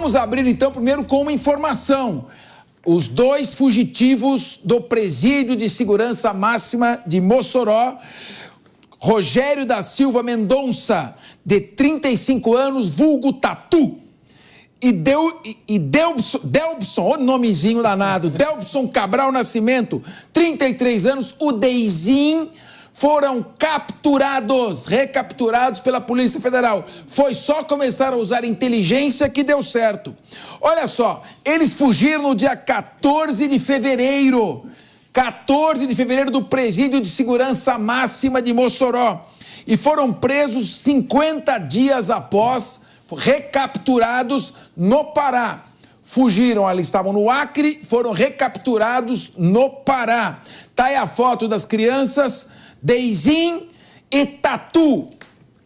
Vamos abrir então primeiro com uma informação. Os dois fugitivos do Presídio de Segurança Máxima de Mossoró, Rogério da Silva Mendonça, de 35 anos, vulgo Tatu, e Delbson, o nomezinho danado, Delbson Cabral Nascimento, 33 anos, o Deizin, foram recapturados pela Polícia Federal. Foi só começar a usar inteligência que deu certo. Olha só, eles fugiram no dia 14 de fevereiro. 14 de fevereiro do Presídio de Segurança Máxima de Mossoró. E foram presos 50 dias após, recapturados no Pará. Fugiram, ali estavam no Acre, foram recapturados no Pará. Tá aí a foto das crianças, Deizin e Tatu,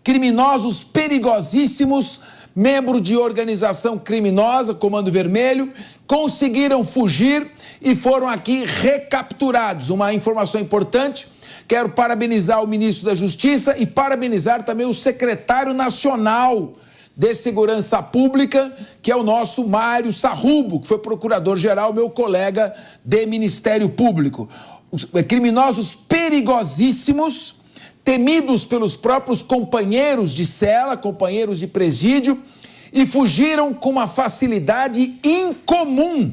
criminosos perigosíssimos, membro de organização criminosa, Comando Vermelho, conseguiram fugir e foram aqui recapturados. Uma informação importante, quero parabenizar o ministro da Justiça e parabenizar também o secretário nacional de Segurança Pública, que é o nosso Mário Sarrubo, que foi procurador-geral, meu colega de Ministério Público. Os criminosos perigosíssimos, temidos pelos próprios companheiros de cela, companheiros de presídio, e fugiram com uma facilidade incomum.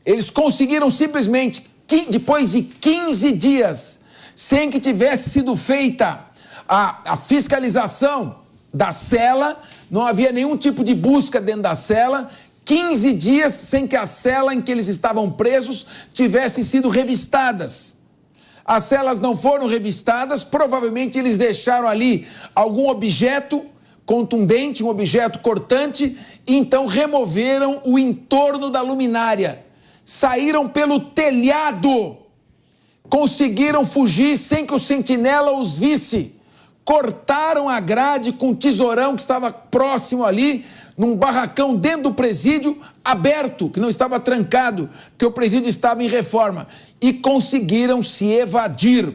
Eles conseguiram simplesmente, depois de 15 dias, sem que tivesse sido feita a fiscalização da cela, não havia nenhum tipo de busca dentro da cela, 15 dias sem que a cela em que eles estavam presos tivesse sido revistadas. As celas não foram revistadas, provavelmente eles deixaram ali algum objeto contundente, um objeto cortante, e então removeram o entorno da luminária. Saíram pelo telhado, conseguiram fugir sem que o sentinela os visse. Cortaram a grade com um tesourão que estava próximo ali, num barracão dentro do presídio, aberto, que não estava trancado, porque o presídio estava em reforma, e conseguiram se evadir.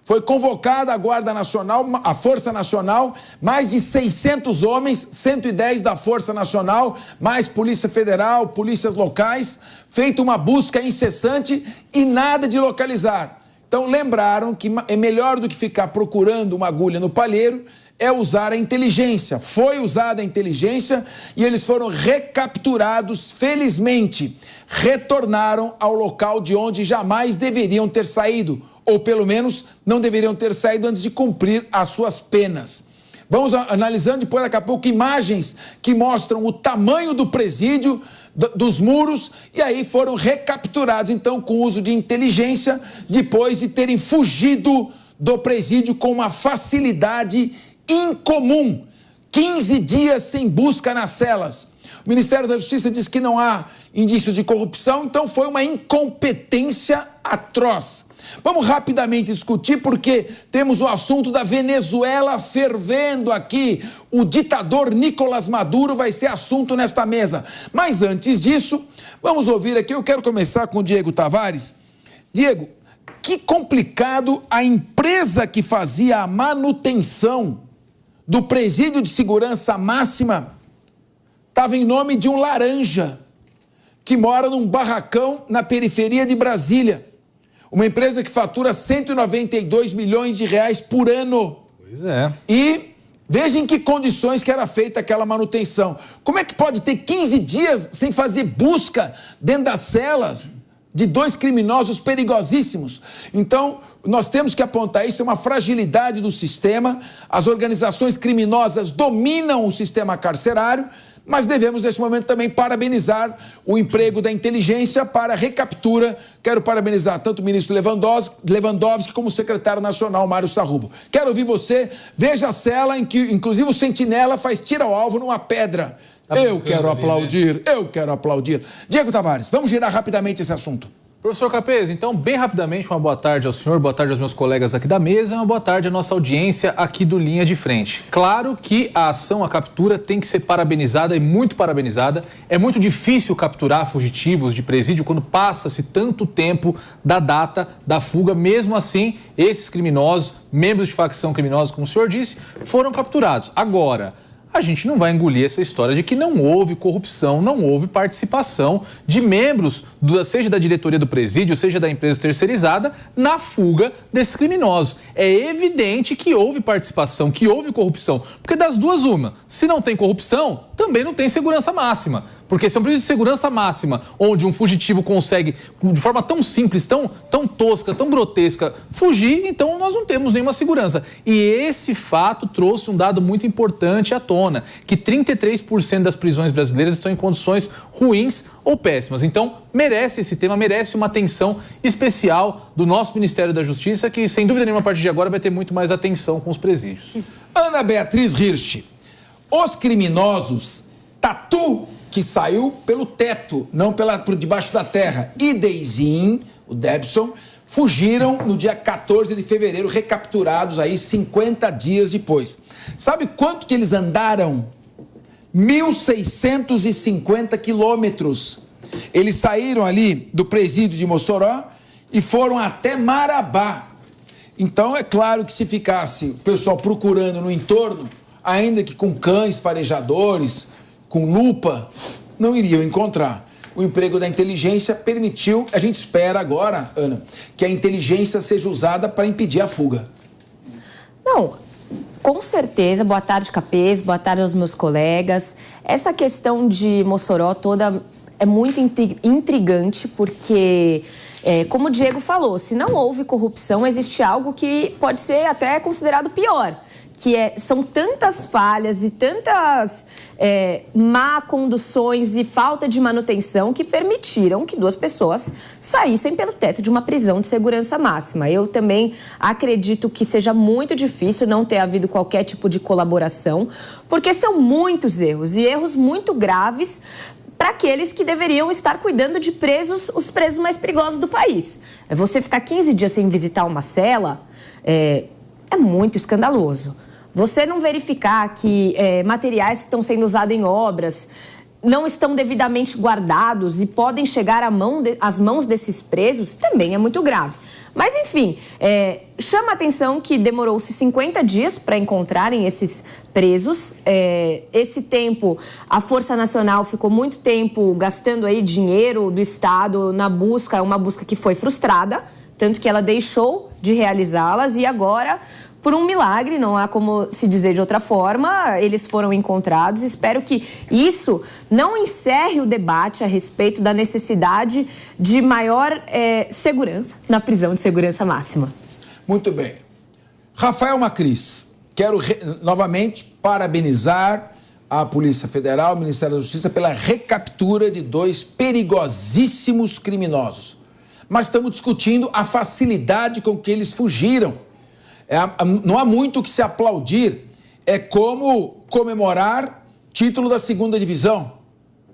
Foi convocada a Guarda Nacional, a Força Nacional, mais de 600 homens, 110 da Força Nacional, mais Polícia Federal, polícias locais, feita uma busca incessante e nada de localizar. Então lembraram que é melhor do que ficar procurando uma agulha no palheiro, é usar a inteligência. Foi usada a inteligência e eles foram recapturados, felizmente. Retornaram ao local de onde jamais deveriam ter saído, ou pelo menos não deveriam ter saído antes de cumprir as suas penas. Vamos analisando depois, daqui a pouco, imagens que mostram o tamanho do presídio, dos muros, e aí foram recapturados, então, com o uso de inteligência, depois de terem fugido do presídio com uma facilidade incomum. 15 dias sem busca nas celas. O Ministério da Justiça diz que não há indícios de corrupção, então foi uma incompetência atroz. Vamos rapidamente discutir, porque temos o assunto da Venezuela fervendo aqui. O ditador Nicolás Maduro vai ser assunto nesta mesa. Mas antes disso, vamos ouvir aqui, eu quero começar com o Diego Tavares. Diego, que complicado, a empresa que fazia a manutenção do Presídio de Segurança Máxima estava em nome de um laranja que mora num barracão na periferia de Brasília. Uma empresa que fatura 192 milhões de reais por ano. Pois é. E veja em que condições que era feita aquela manutenção. Como é que pode ter 15 dias sem fazer busca dentro das celas de dois criminosos perigosíssimos? Então, nós temos que apontar isso, é uma fragilidade do sistema. As organizações criminosas dominam o sistema carcerário, mas devemos, nesse momento, também parabenizar o emprego da inteligência para a recaptura. Quero parabenizar tanto o ministro Lewandowski como o secretário nacional, Mário Sarrubo. Quero ouvir você. Veja a cela em que, inclusive, o sentinela faz tiro ao alvo numa pedra. Eu quero aplaudir, eu quero aplaudir. Diego Tavares, vamos girar rapidamente esse assunto. Professor Capês, então, bem rapidamente, uma boa tarde ao senhor, boa tarde aos meus colegas aqui da mesa, uma boa tarde à nossa audiência aqui do Linha de Frente. Claro que a ação, a captura, tem que ser parabenizada e muito parabenizada. É muito difícil capturar fugitivos de presídio quando passa-se tanto tempo da data da fuga. Mesmo assim, esses criminosos, membros de facção criminosa, como o senhor disse, foram capturados. Agora, a gente não vai engolir essa história de que não houve corrupção, não houve participação de membros, seja da diretoria do presídio, seja da empresa terceirizada, na fuga desses criminosos. É evidente que houve participação, que houve corrupção, porque das duas uma, se não tem corrupção, também não tem segurança máxima. Porque se é um presídio de segurança máxima, onde um fugitivo consegue, de forma tão simples, tão tosca, tão grotesca, fugir, então nós não temos nenhuma segurança. E esse fato trouxe um dado muito importante à tona, que 33% das prisões brasileiras estão em condições ruins ou péssimas. Então, merece esse tema, merece uma atenção especial do nosso Ministério da Justiça, que, sem dúvida nenhuma, a partir de agora vai ter muito mais atenção com os presídios. Ana Beatriz Hirsch, os criminosos, tatu que saiu pelo teto, não por debaixo da terra, e Deizinho, o Debson, fugiram no dia 14 de fevereiro, recapturados aí 50 dias depois. Sabe quanto que eles andaram? 1.650 quilômetros. Eles saíram ali do presídio de Mossoró e foram até Marabá. Então, é claro que se ficasse o pessoal procurando no entorno, ainda que com cães farejadores, com lupa, não iriam encontrar. O emprego da inteligência permitiu, a gente espera agora, Ana, que a inteligência seja usada para impedir a fuga. Não, com certeza. Boa tarde, Capês, boa tarde aos meus colegas. Essa questão de Mossoró toda é muito intrigante, porque, como o Diego falou, se não houve corrupção, existe algo que pode ser até considerado pior, que são tantas falhas e tantas má conduções e falta de manutenção que permitiram que 2 pessoas saíssem pelo teto de uma prisão de segurança máxima. Eu também acredito que seja muito difícil não ter havido qualquer tipo de colaboração, porque são muitos erros, e erros muito graves para aqueles que deveriam estar cuidando de os presos mais perigosos do país. Você ficar 15 dias sem visitar uma cela é muito escandaloso. Você não verificar que materiais que estão sendo usados em obras não estão devidamente guardados e podem chegar às mãos desses presos também é muito grave. Mas, enfim, chama a atenção que demorou-se 50 dias para encontrarem esses presos. Esse tempo, a Força Nacional ficou muito tempo gastando aí dinheiro do Estado na busca, uma busca que foi frustrada, tanto que ela deixou de realizá-las e agora, por um milagre, não há como se dizer de outra forma, eles foram encontrados. Espero que isso não encerre o debate a respeito da necessidade de maior segurança na prisão de segurança máxima. Muito bem. Rafael Macris, quero novamente parabenizar a Polícia Federal, o Ministério da Justiça, pela recaptura de 2 perigosíssimos criminosos. Mas estamos discutindo a facilidade com que eles fugiram. Não há muito o que se aplaudir. É como comemorar título da 2ª divisão.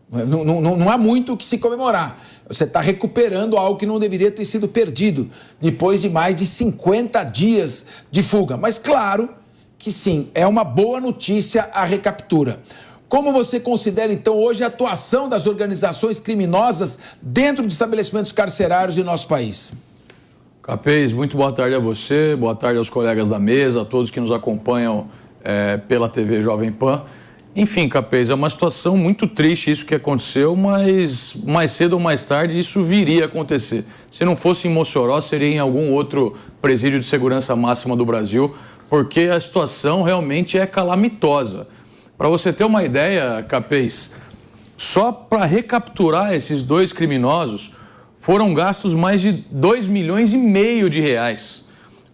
Não há muito o que se comemorar. Você está recuperando algo que não deveria ter sido perdido depois de mais de 50 dias de fuga. Mas claro que sim, é uma boa notícia a recaptura. Como você considera, então, hoje a atuação das organizações criminosas dentro de estabelecimentos carcerários de nosso país? Capês, muito boa tarde a você, boa tarde aos colegas da mesa, a todos que nos acompanham pela TV Jovem Pan. Enfim, Capês, é uma situação muito triste isso que aconteceu, mas mais cedo ou mais tarde isso viria a acontecer. Se não fosse em Mossoró, seria em algum outro presídio de segurança máxima do Brasil, porque a situação realmente é calamitosa. Para você ter uma ideia, Capês, só para recapturar esses 2 criminosos, foram gastos mais de 2,5 milhões de reais.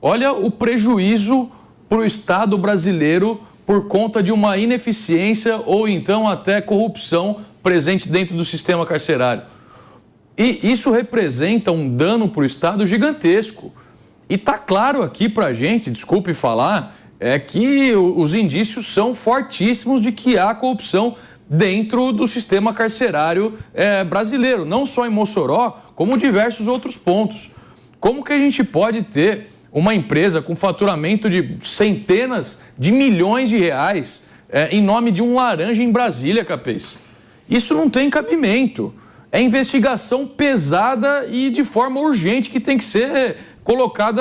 Olha o prejuízo para o Estado brasileiro por conta de uma ineficiência ou então até corrupção presente dentro do sistema carcerário. E isso representa um dano para o Estado gigantesco. E está claro aqui para a gente, desculpe falar, que os indícios são fortíssimos de que há corrupção dentro do sistema carcerário brasileiro, não só em Mossoró, como diversos outros pontos. Como que a gente pode ter uma empresa com faturamento de centenas de milhões de reais em nome de um laranja em Brasília, Capês? Isso não tem cabimento. É investigação pesada e de forma urgente que tem que ser colocada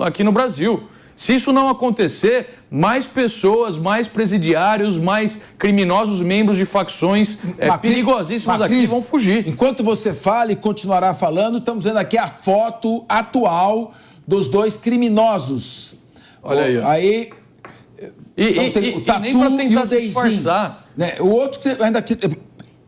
aqui no Brasil. Se isso não acontecer, mais pessoas, mais presidiários, mais criminosos, membros de facções perigosíssimas aqui vão fugir. Enquanto você fala e continuará falando, estamos vendo aqui a foto atual dos dois criminosos. Olha aí. Aí então tem o Tatu nem pra tentar e o se disfarçar. Né? O outro ainda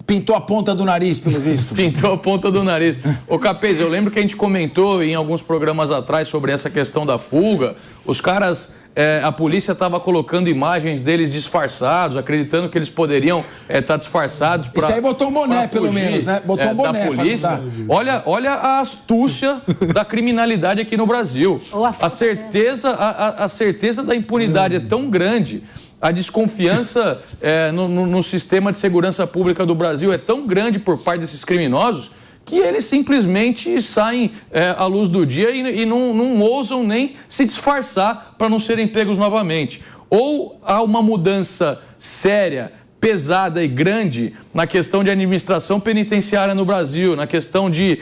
pintou a ponta do nariz, pelo visto. Pintou a ponta do nariz. Ô Capês, eu lembro que a gente comentou em alguns programas atrás sobre essa questão da fuga. Os caras, a polícia estava colocando imagens deles disfarçados, acreditando que eles poderiam estar disfarçados para. Isso aí botou um boné, pelo menos, né? Botou um boné da polícia. Olha a astúcia da criminalidade aqui no Brasil. A certeza da impunidade é tão grande. A desconfiança no sistema de segurança pública do Brasil é tão grande por parte desses criminosos que eles simplesmente saem à luz do dia e não ousam nem se disfarçar para não serem pegos novamente. Ou há uma mudança séria, pesada e grande na questão de administração penitenciária no Brasil, na questão de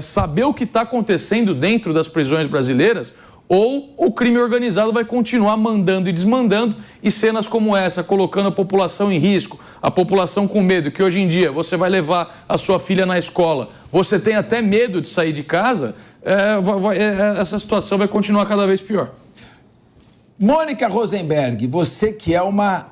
saber o que está acontecendo dentro das prisões brasileiras, ou o crime organizado vai continuar mandando e desmandando, e cenas como essa, colocando a população em risco, a população com medo, que hoje em dia você vai levar a sua filha na escola, você tem até medo de sair de casa, essa situação vai continuar cada vez pior. Mônica Rosenberg, você que é uma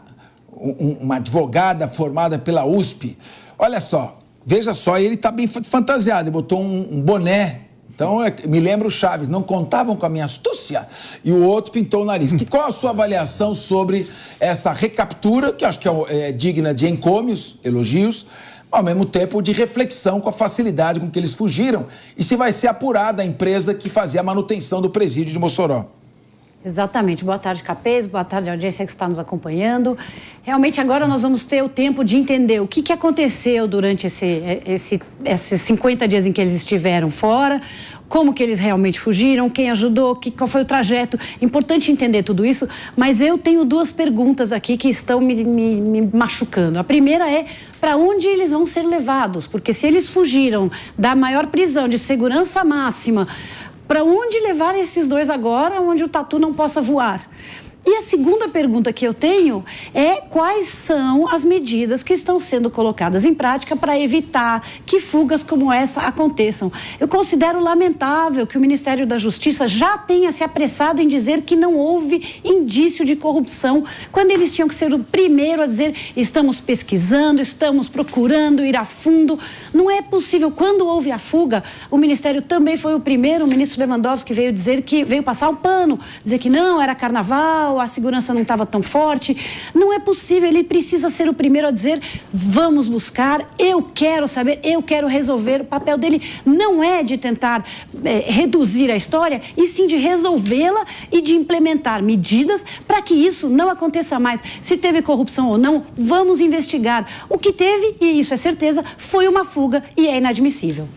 advogada formada pela USP, olha só, veja só, ele está bem fantasiado, ele botou um boné. Então, me lembra o Chaves, não contavam com a minha astúcia, e o outro pintou o nariz. Qual a sua avaliação sobre essa recaptura, que eu acho que é digna de encômios, elogios, ao mesmo tempo de reflexão com a facilidade com que eles fugiram, e se vai ser apurada a empresa que fazia a manutenção do presídio de Mossoró? Exatamente. Boa tarde, Capês. Boa tarde, audiência que está nos acompanhando. Realmente, agora nós vamos ter o tempo de entender o que aconteceu durante esses 50 dias em que eles estiveram fora, como que eles realmente fugiram, quem ajudou, qual foi o trajeto. Importante entender tudo isso, mas eu tenho duas perguntas aqui que estão me machucando. A primeira é, para onde eles vão ser levados? Porque se eles fugiram da maior prisão de segurança máxima, para onde levar esses dois agora, onde o Tatu não possa voar? E a segunda pergunta que eu tenho é quais são as medidas que estão sendo colocadas em prática para evitar que fugas como essa aconteçam. Eu considero lamentável que o Ministério da Justiça já tenha se apressado em dizer que não houve indício de corrupção, quando eles tinham que ser o primeiro a dizer estamos pesquisando, estamos procurando ir a fundo. Não é possível. Quando houve a fuga, o Ministério também foi o primeiro, o ministro Lewandowski veio passar o pano, dizer que não, era carnaval, a segurança não estava tão forte. Não é possível, ele precisa ser o primeiro a dizer vamos buscar, eu quero saber, eu quero resolver. O papel dele não é de tentar reduzir a história, e sim de resolvê-la e de implementar medidas para que isso não aconteça mais. Se teve corrupção ou não, vamos investigar. O que teve, e isso é certeza, foi uma fuga e é inadmissível.